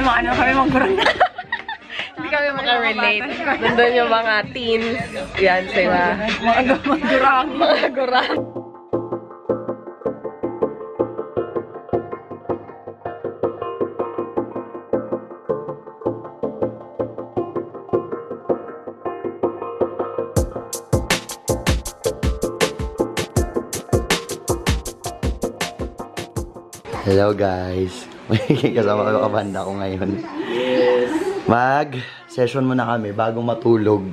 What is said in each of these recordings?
Ano kami mag-gurang na. Hindi kami Maka-relate. Nandun yung mga teens. Yan sila. Mga gurang. Mga gurang. Hello guys! May kasama ko kabanda ko ngayon. Mag-session muna kami bago matulog.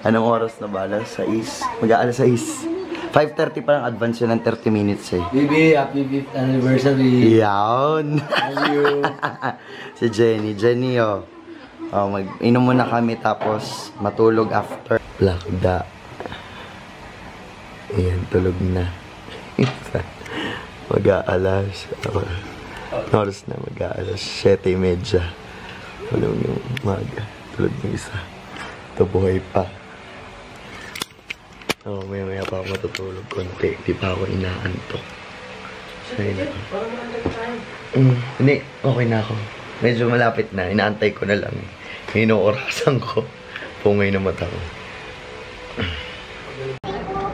Anong oras na ba? Alas 6? Mag-aalas 6. 5:30 pa lang, advance yun ng 30 minutes eh. Baby, happy 5th anniversary! Yawn! Love you! Si Jenny. Jenny oh. Mag-inom muna kami tapos matulog after. Lakda. Ayan, tulog na. Mag-aalas. Oras na mag-aalas 7:30. Tulog yung umaga. Tulog yung isa. Ito buhay pa. Maya-maya pa ako matutulog konti. Di pa ako inaantok. Sayang ako. Hindi, okay na ako. Medyo malapit na. Inaantay ko na lang. Inoorasan ko. Pungay na mata ko.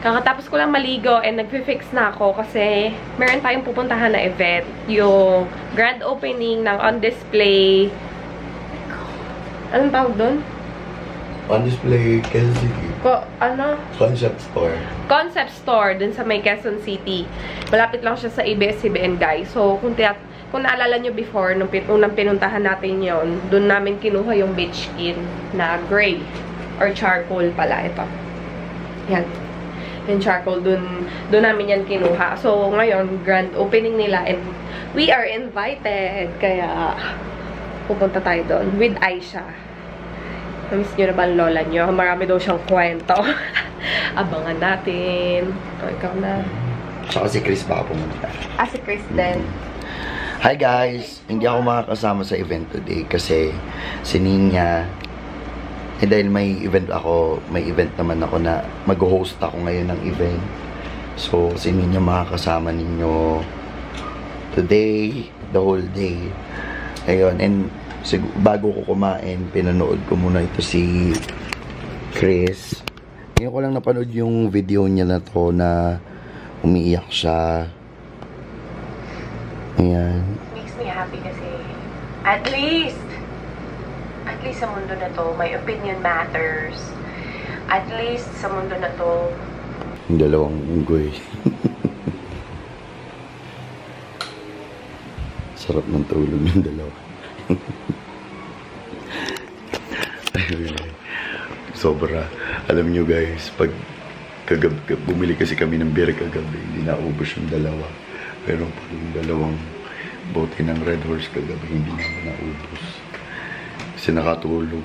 Kakatapos ko lang maligo and nagfi-fix na ako kasi meron tayong pupuntahan na event. Yung grand opening ng On Display. Anong tawag doon? On Display, Quezon City. Concept Store. Concept Store dun sa may Quezon City. Malapit lang siya sa ABS-CBN, guys. So, kung naalala nyo before, nung unang pinuntahan natin yon, dun namin kinuha yung beach skin na gray. Or charcoal pala. Ito. Yan. Yung charcoal, dun namin yan kinuha. So, ngayon, grand opening nila and we are invited. Kaya, pupunta tayo doon with Aisha. Namiss nyo na ba ang lola nyo? Marami daw siyang kwento. Abangan natin. Ikaw na. Saka si Chris baka pumunta. Si Chris din. Hi guys! Hindi ako makakasama sa event today kasi si Ninya, dahil may event naman ako na mag-host ako ngayon ng event. So, si Ninya makakasama ninyo today, the whole day. Ayun, and bago ko kumain, pinanood ko muna ito si Chris. Ngayon ko lang napanood yung video niya na to na umiiyak siya. Ayan. Makes me happy kasi at least sa mundo na to, my opinion matters. At least sa mundo na to, Yung dalawang unggoy. Sarap ng tulog ng dalawa. Sobra. Alam nyo guys, pag bumili kasi kami ng beer kagabi, hindi naubos yung dalawa. Pero pag yung dalawang bote ng Red Horse kagabi, hindi naman naubos. Kasi nakatulog.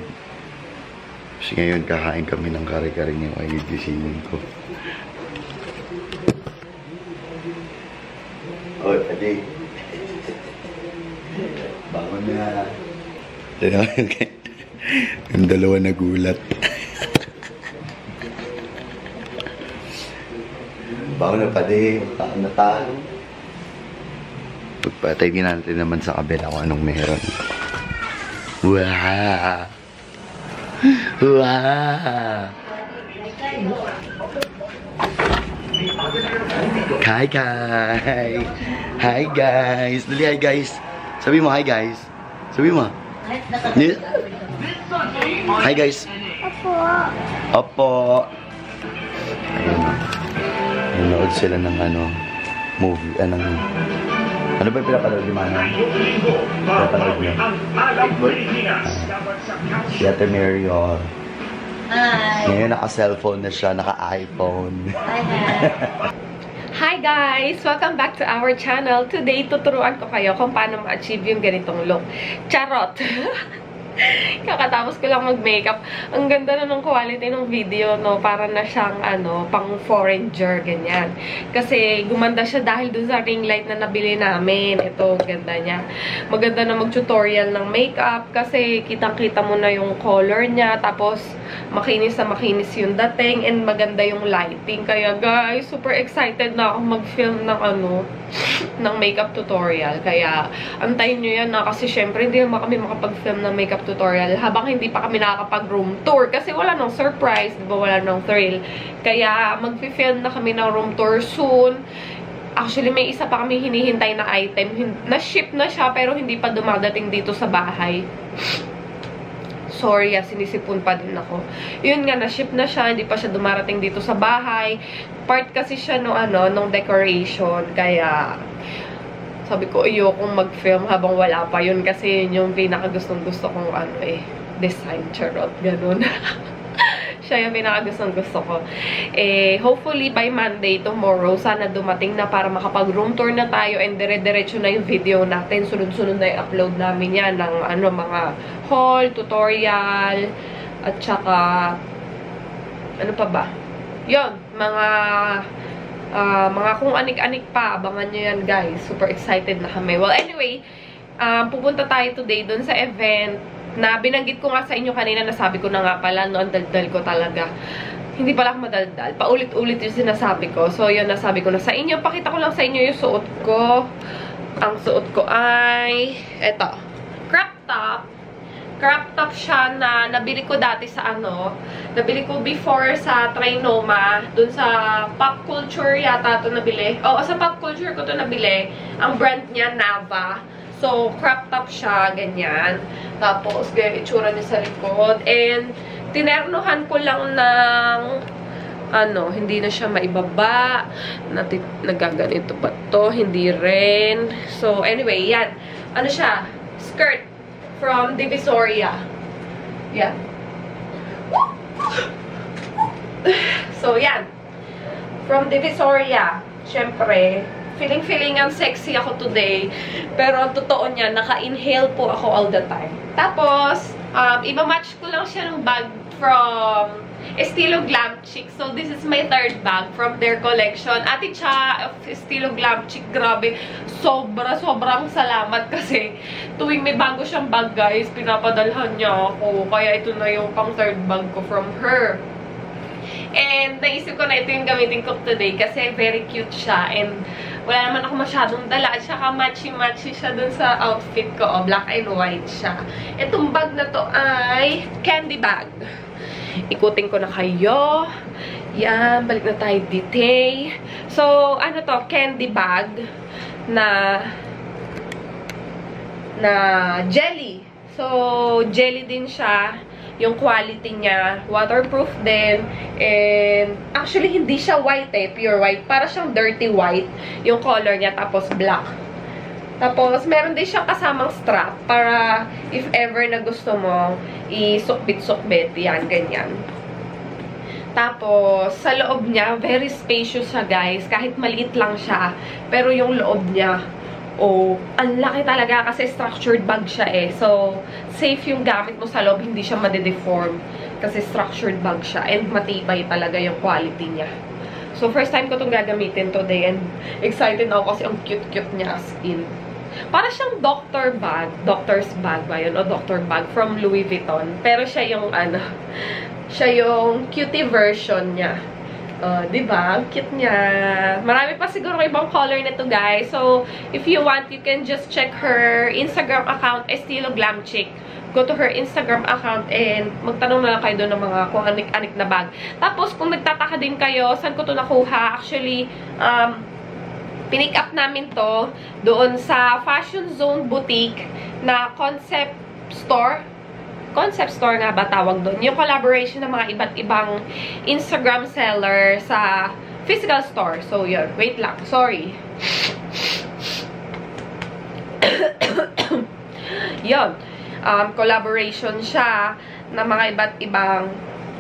Kasi ngayon kakain kami ng kare-kare niyo ay gisingin ko. Oy, pwede. Bangon na. Yung dalawa nagulat. Bangon na pwede. Taan na tayo. Pagpatay din natin naman sa kabila kung anong meron. Wow! Wow! Hi guys! Hi guys! Dali, hi guys! Sabi mo hi guys! Sabi mo! Hi guys! Opo! Opo! Ayun. Nanood sila ng movie, ano ba yung pinapanood ni Manang? Pinapanood niyo? Si Ate Marion. Hi! Ngayon naka-cellphone na siya, naka-iPhone. Hi guys! Welcome back to our channel. Today, tuturuan ko kayo kung paano ma-achieve yung ganitong look. Charot! Kakatapos ko lang mag-makeup. Ang ganda na ng quality ng video, no? Para na siyang, pang foreigner, ganyan. Kasi, gumanda siya dahil dun sa ring light na nabili namin. Ito, ganda niya. Maganda na mag-tutorial ng makeup kasi kitang-kita mo na yung color niya. Tapos, makinis na makinis yung dating and maganda yung lighting. Kaya, guys, super excited na ako mag-film ng, ng makeup tutorial. Kaya, antayin nyo yan na kasi syempre, hindi naman kami makapag-film ng makeup tutorial habang hindi pa kami nakakapag-room tour kasi wala nang surprise, diba? Wala nang thrill. Kaya mag-film na kami ng room tour soon. Actually, may isa pa kami hinihintay na item. Na-ship na siya pero hindi pa dumadating dito sa bahay. Sorry, sinisipon pa din ako. Yun nga, na-ship na siya, hindi pa siya dumarating dito sa bahay. Part kasi siya nung decoration. Kaya sabi ko, ayokong mag-film habang wala pa yun kasi yun yung pinakagustong-gusto kong design, charot, ganun. Siya yung pinakagustong-gusto ko. Hopefully by Monday, tomorrow, sana dumating na para makapag-room tour na tayo and dire-diretso na yung video natin. Sunod-sunod na yung upload namin yan ng mga haul, tutorial, at saka ano pa ba? Yun, mga kung anik-anik pa, abangan nyo yan, guys. Super excited na kami. Well, anyway, pupunta tayo today dun sa event na binanggit ko nga sa inyo kanina, nasabi ko na nga pala, no, ang daldal ko talaga. Hindi pala ako madaldal. Paulit-ulit yung sinasabi ko. So, yun, nasabi ko na sa inyo. Pakita ko lang sa inyo yung suot ko. Ang suot ko ay, eto, crop top. Crop top siya na nabili ko dati sa nabili ko before sa Trinoma, dun sa Pop Culture yata ito nabili. Oo, sa Pop Culture ko ito nabili. Ang brand niya, Nava. So, crop top siya, ganyan. Tapos, ganyan itsura niya sa likod. And, tinernuhan ko lang ng, hindi na siya maibaba. Nagaganito ba to? Hindi rin. So, anyway, yan. Ano siya? Skirt. From Divisoria. Yan. So, yan. From Divisoria. Siyempre, feeling ang sexy ako today. Pero ang totoo niya, naka-inhale po ako all the time. Tapos, iba-match ko lang siya ng bag from Estilo Glam Chic. So, this is my third bag from their collection. Ate Cha of Estilo Glam Chic, grabe. Sobrang salamat kasi tuwing may bago siyang bag, guys, pinapadalhan niya ako. Kaya ito na yung pang third bag ko from her. And, naisip ko na ito yung gamitin ko today kasi very cute siya. And, wala naman ako masyadong dala. At saka matchy-matchy siya dun sa outfit ko. Black and white siya. Itong bag na to ay candy bag. Ikutin ko na kayo. Yan, balik na tayo dito. So, ano to? Candy bag na jelly. So, jelly din siya. Yung quality niya, waterproof din. And, actually, hindi siya white pure white. Para siyang dirty white. Yung color niya, tapos black. Tapos, meron din siyang kasamang strap para if ever na gusto mo, isukbit-sukbit. Yan, ganyan. Tapos, sa loob niya, very spacious siya, guys. Kahit maliit lang siya. Pero yung loob niya, ang laki talaga kasi structured bag siya So, safe yung gamit mo sa loob. Hindi siya made-deform kasi structured bag siya. And matibay talaga yung quality niya. So, first time ko itong gagamitin today. And excited ako kasi ang cute-cute niya as in. Para siyang doctor's bag ba yun? O doctor bag from Louis Vuitton. Pero siya yung siya yung cutie version niya. Diba? Cute niya. Marami pa siguro ibang color nito, guys. So, if you want, you can just check her Instagram account, Estilo Glam Chic. Go to her Instagram account and magtanong na lang kayo doon ng mga kung anik-anik na bag. Tapos, kung nagtataka din kayo, saan ko to nakuha? Actually, pinick up namin to doon sa Fashion Zone Boutique na concept store. Concept store nga ba tawag doon? Yung collaboration ng mga iba't ibang Instagram seller sa physical store. So, yun. Wait lang. Sorry. Yun. Collaboration siya ng mga iba't ibang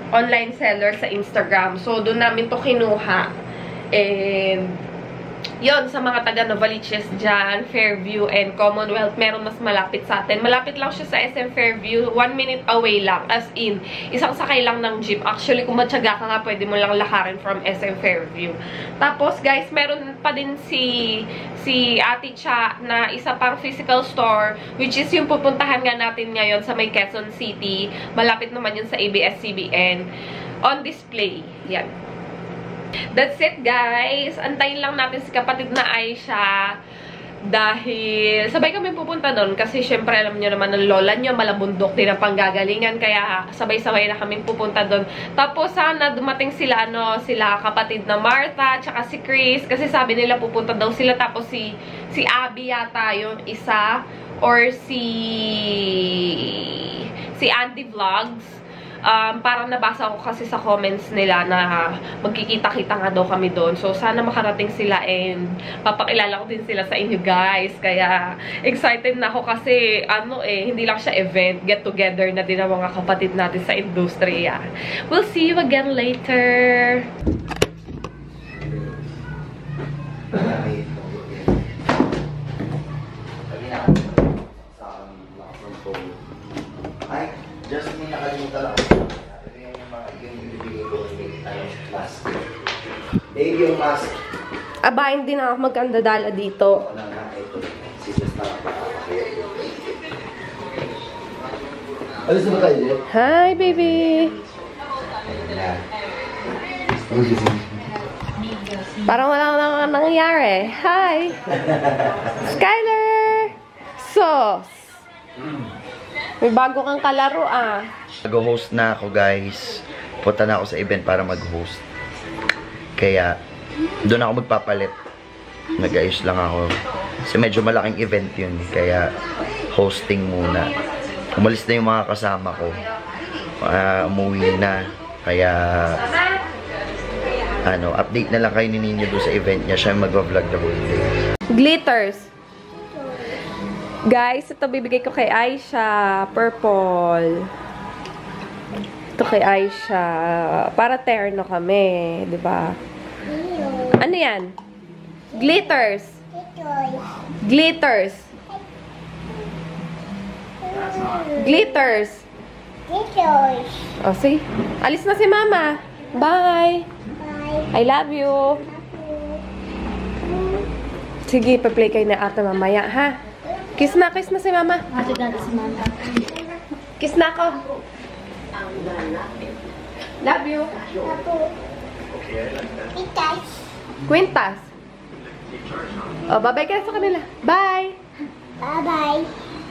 online seller sa Instagram. So, doon namin to kinuha. And, Yon, sa mga taga Novaliches dyan, Fairview and Commonwealth, meron mas malapit sa atin. Malapit lang siya sa SM Fairview, 1 minute away lang. As in, isang sakay lang ng jeep. Actually, kung matyaga ka nga, pwede mo lang lakarin from SM Fairview. Tapos, guys, meron pa din si Ate Cha na isa pang physical store, which is yung pupuntahan nga natin ngayon sa may Quezon City. Malapit naman yun sa ABS-CBN. On display. Yan. That's it, guys. Antayin lang natin si kapatid na Aisha dahil sabay kami pupunta doon kasi syempre alam niyo naman ng lola niyo malabundok din ang panggagalingan kaya sabay-sabay na kami pupunta doon. Tapos sana dumating sila sila kapatid na Martha tsaka si Chris kasi sabi nila pupunta daw sila tapos si Abby yata yung isa or si Andy Vlogs. Parang nabasa ko kasi sa comments nila na magkikita-kita nga daw kami doon. So, sana makarating sila and papakilala ko din sila sa inyo, guys. Kaya, excited na ako kasi, hindi lang siya event. Get together na din ang mga kapatid natin sa industriya. We'll see you again later. Ay, just may nakalimutan ako. Ito yung mga ibibigay ko ng mask. Baby yung mask. Aba, hindi na ako magkandadala dito. Ako na nga, ito. Si Just na napakakaya. Alis na ba tayo, Jet? Hi, baby! Yan. Parang wala nang nangyayari. Hi! Skyler! Sos! May bago kang kalaro, ah. Mag-host na ako, guys. Punta na ako sa event para mag-host. Kaya, doon ako magpapalit. Nag-ayos lang ako. Kasi medyo malaking event yun. Kaya, hosting muna. Umalis na yung mga kasama ko. Umuwi na. Kaya, update na lang kayo ni Ninyo doon sa event niya. Siya yung mag-vlog the whole day. Glitters. Guys, ito bibigay ko kay Aisha. Purple. Ito kay Aisha. Para terno kami. Diba? Ano yan? Glitters. Glitters. Glitters. Oh, see? Alis na si Mama. Bye. I love you. Sige, pa-play kayo na ate mamaya, ha? Kiss na si Mama. Kiss na ako. Love you. Quintas. Oh, bye-bye ka sa kanila. Bye. Bye-bye.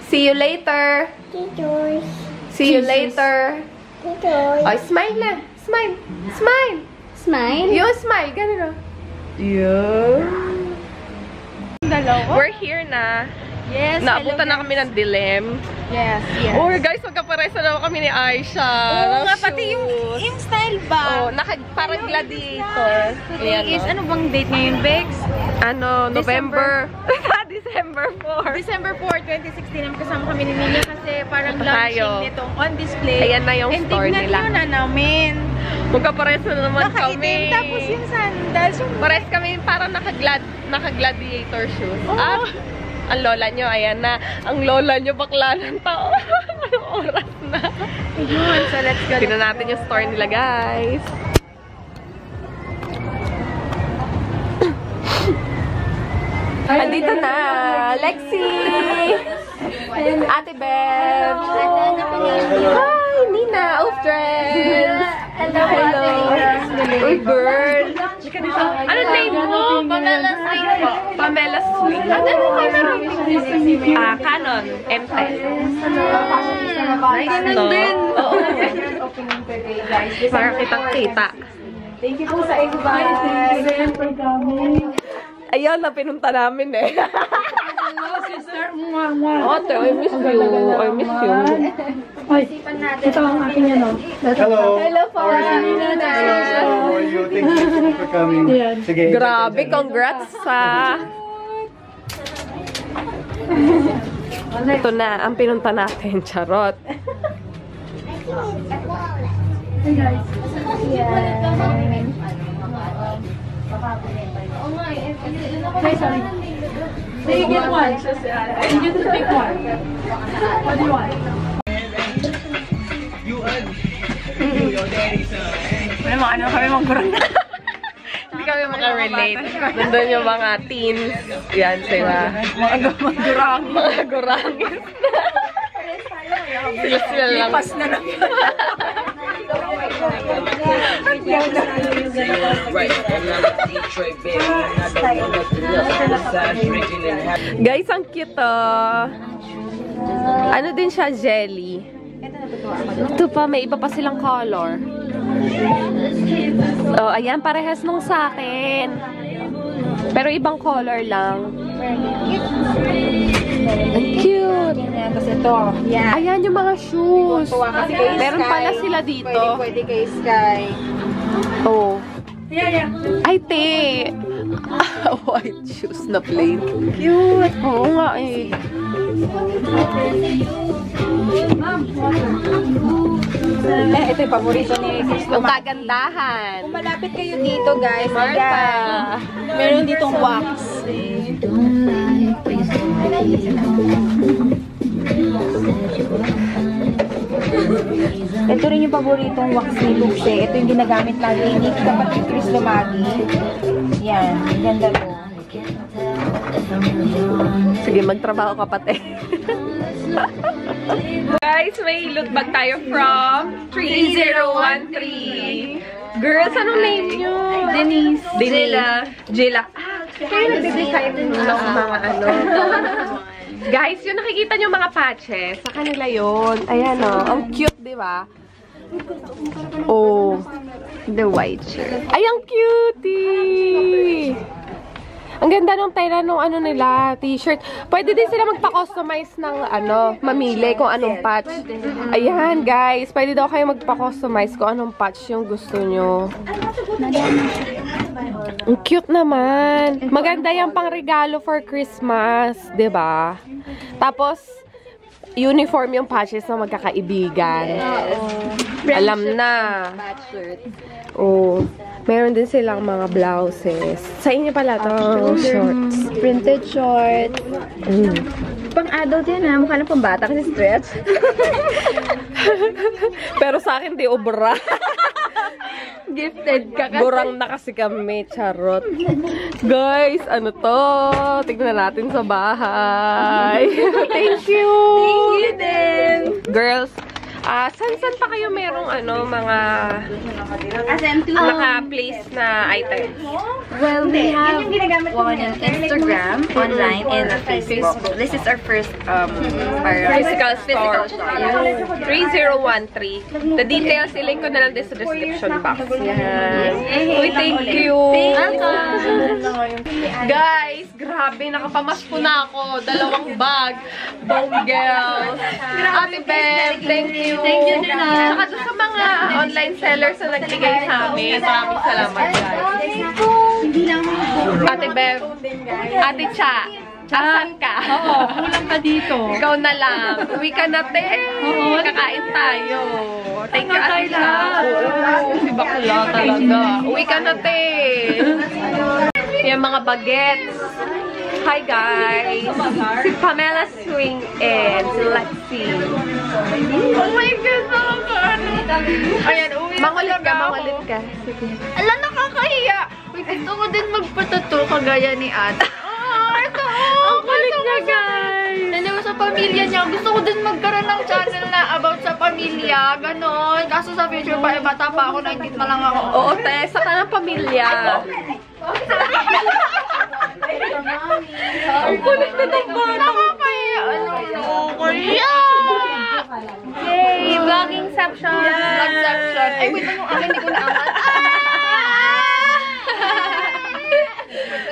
See you later. Teachers. See you later. Teachers. Oh, smile na. Smile. Smile. Smile. You smile. Ganun, oh. Yeah. We're here na. Yes. Naabutan na kami ng dilim. Yes, yes. Oh, guys, magkaparesa na kami ni Aisha. Oo nga, pati yung style ba? Oh, parang gladiator. Ayan, Is, oh. ano bang date ngayon, Bex? November. December 4. December 4, 2016, namin kasama kami ni Nina kasi parang Tayo. launching nitong on display. Ayan na yung store nila. And tignan nyo na namin. Magkaparesa na naman Nakaitim, kami. tapos yung sandals. Yung Pares kami parang naka-gladiator shoes. Oo. Ang lola nyo, ayan na. Ang lola nyo, bakla ng tao. Anong oras na? Ayun, so let's go. Tignan natin yung store nila, guys. Andito na! Lexi! Ate Bev! Hi! Nina! Ufdren! Hello! Uy, girl! Ano name mo? Pamela Swing po. Pamela Swing. Ano kayo? Canon. M10. Nice, no? Oo. Para kitang-kita. Thank you po sa invite. Ayun, na pinunta namin eh. Hello, sister. Ate, I miss you. I miss you. Ito ang aking ano. Hello. Hello, Fine. How are you? Thank you for coming. Sige. Grabe, congrats sa... Ito na, ang pinunta natin. Charot. Hey guys. Yeah. Sorry. Say get one. You get to pick one. What do you want? Ano kami magkurang na. Hindi kami makarelate. Nandun yung mga teens. Yan sila. Mga gurang. Mga gurangis. Sila lang. Lipas na lang. Guys, ang cute Ano din siya, jelly. Ito pa, may iba pa silang color. Oh, ayan, parehas nung sa akin. Pero ibang color lang. Ang cute. Tapos ito, yan. Ayan yung mga shoes. Kasi kay Meron Sky, pala sila dito. Pwede kay Sky. Oh. Yeah. Ay, te. White shoes na plain. Cute. Oo nga eh. Ito yung paborito ni Cristo. Ang kagandahan. Kung malapit kayo dito, guys, Martha. ayan. Meron ditong wax. Ito rin yung paboritong wax ni Luxe. Ito yung ginagamit lagi ni kapatid Chris Lumagi. Yan, ganda to. Sige, magtrabaho ka pati. Guys, may loot bag tayo from 3013. Girls, anong name nyo? Denise. Jela. Kayo nag-decide ng mga ano. Guys, yung nakikita nyo mga patches, sa kanila yun. Ayan o, ang cute, di ba? Oh, the white shirt. Ay, ang cutie! Ang ganda nung tela nung ano nila, t-shirt. Pwede din sila magpa-customize ng ano, mamili kung anong patch. Ayan, guys. Pwede daw kayo magpa-customize kung anong patch yung gusto nyo. Ang cute naman. Maganda yung pang regalo for Christmas, 'di ba? Tapos, uniform yung patches na magkakaibigan. Alam na. Oh. Meron din silang mga blouses. Sa inyo pala to, shorts. Printed shorts. Pang adult yan ha. Mukha na pang bata kasi stretch. Pero sa akin, di obra. Gifted ka kasi. Burang na kasi kami, charot. Guys, ano to? Tignan natin sa bahay. Thank you! Thank you din! Girls, san pa kayo merong ano, mga naka-place na items? Well, we have one on Instagram, online, and on Facebook. This is our first Physical store. 3013. The details, ilink ko na lang din sa description box. Yan. Uy, thank you! Guys, grabe, nakapamasko na ako. 2 bag. Bone girls. Ate Beth, thank you. Thank you din ah. Saka doon sa mga online sellers na nagbigay sa amin. Maraming salamat, guys. Ate Beth, Ate Cha, asan ka? Oo, kulang ka dito. Ikaw na lang. Uwi ka na, te. Kakain tayo. Thank you, Ate Cha. Oo, si bakla talaga. Uwi ka na, te. Yung mga bagets. Hi, guys. Si Pamela Swing and let's see. Oh my God, ayan, uwi. Mangulit ka. Sige. Ala, nakakahiya! Uy, gusto ko din magpatato kagaya ni Ate. Ito! Ang kulit niya, guys. Nalawa sa pamilya niya. Gusto ko din magkaroon ng channel na about sa pamilya. Ganon. Kaso sa future pa, bata pa ako, 19 pa lang ako. Oo, te. Sa kanang pamilya. Ang kulit na ng bata. Nakakahiya. Kuya! Yay! Vlogging section. Vlog section. Ay, wait lang yung akin. Hindi ko naangat.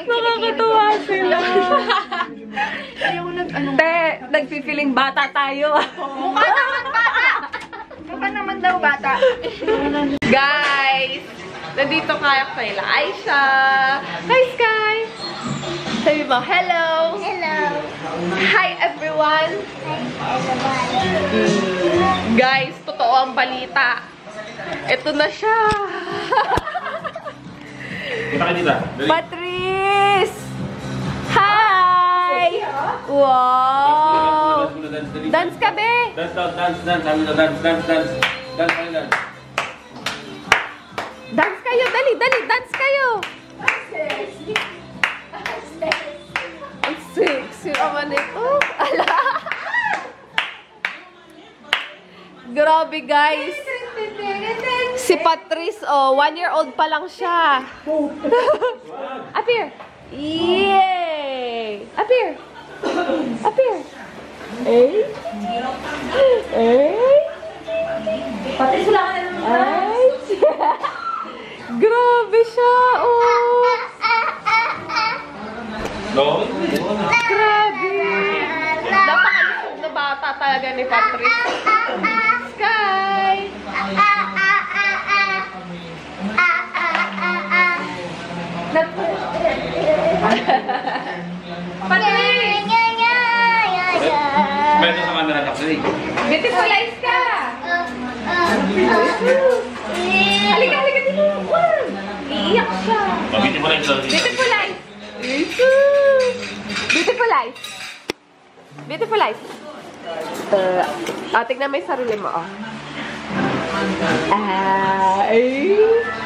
Nakakatuwa sila. Te, nagpipiling bata tayo. Mukha naman bata! Mukha naman daw bata. Guys, nandito kaya kayo Aisha. Hi, Sky. Sabi mo, hello. Hello. Hi, everyone. Guys, totoo ang balita. Ito na siya. Kita kayo dito. Patrice! Hi! Wow! Dance ka, be! Dance. Dance kayo! Dali! Dance kayo! Ang sexy naman ito. Ala! Grabe, guys. Si Patrice, 1-year-old pa lang siya. Up here. Yay! Up here. Eh? Patrice, wala ka na naman. Grabe siya, No? Grabe. Napakalusog na bata talaga ni Patrice. Sky! Patrice! Meron sa kanila na kasi. Beautiful eyes ka! Halika dito! Iiyak siya! Mabitin mo rin ito. Beautiful eyes! Beautiful eyes! Tignan mo yung sarili mo,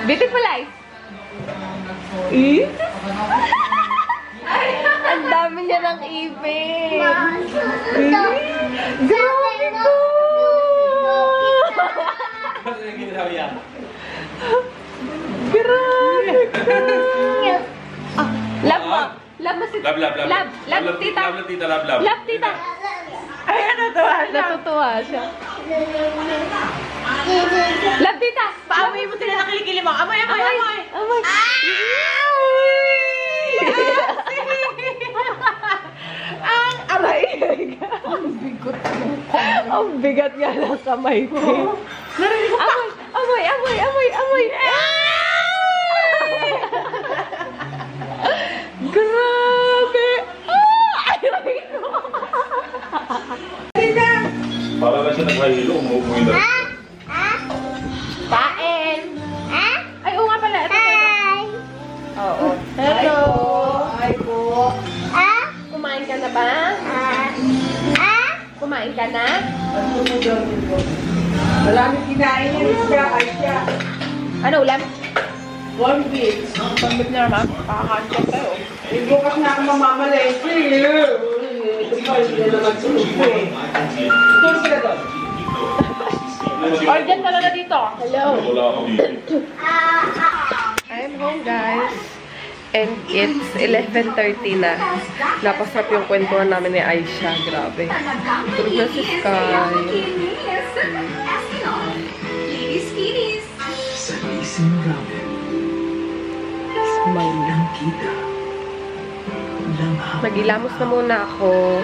Beautiful eyes! Ang dami niya ng ipin! Grabe ko! Grabe ka! Love mo! Love mo si... Love, tita! Love, tita! Ay, natutuwa siya. Love, tita! Paamoy mo sila ng kilikili mo. Amoy! Amoy! Ang aray! Ang bigat nga ng kamay ko. Narinig ko pa! Amoy! Grabe! Aray ko! Para na siya nag-hilo, umuwi na. Kain! Ay, oo nga pala. Ito. Oo. Hello! Hi po. Kumain ka na ba? Kumain ka na? Maraming kinain niya siya. Ano ulam? One week. Pambit na naman. Pakakancet kayo. Bukas na ako mamamalesi. Hindi na naman tulog ko. Tulog ka na doon. Or dyan talaga dito. Hello. Wala ako dito. I'm home, guys. And it's 11:30 na. Napasarap yung kwentuhan namin ni Aisha. Grabe. Tulog na si Sky. Smile. Magilamos na muna ako.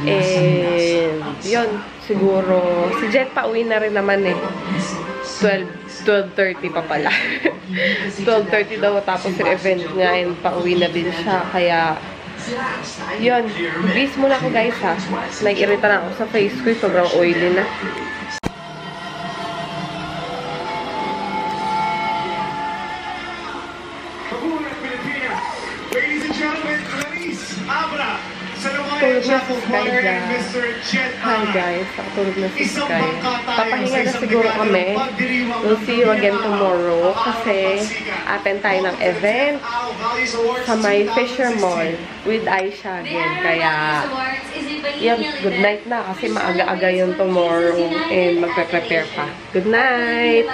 And yun, siguro. Si Jet pa uwi na rin naman eh. 12:30 pa pala. 12:30 daw tapos yung event niya and pauwi na din siya. Kaya, yun. Bis muna ako guys ha. Nag-irita na ako sa face ko. Sobrang oily na. Tulog na si Sky dyan. Hi guys, nakatulog na si Sky. Papahinga na siguro kami. We'll see you again tomorrow kasi attend tayo ng event sa may Fisher Mall with Aisha again. Kaya, yan, good night na kasi maaga-aga yun tomorrow and magpe-prepare pa. Good night!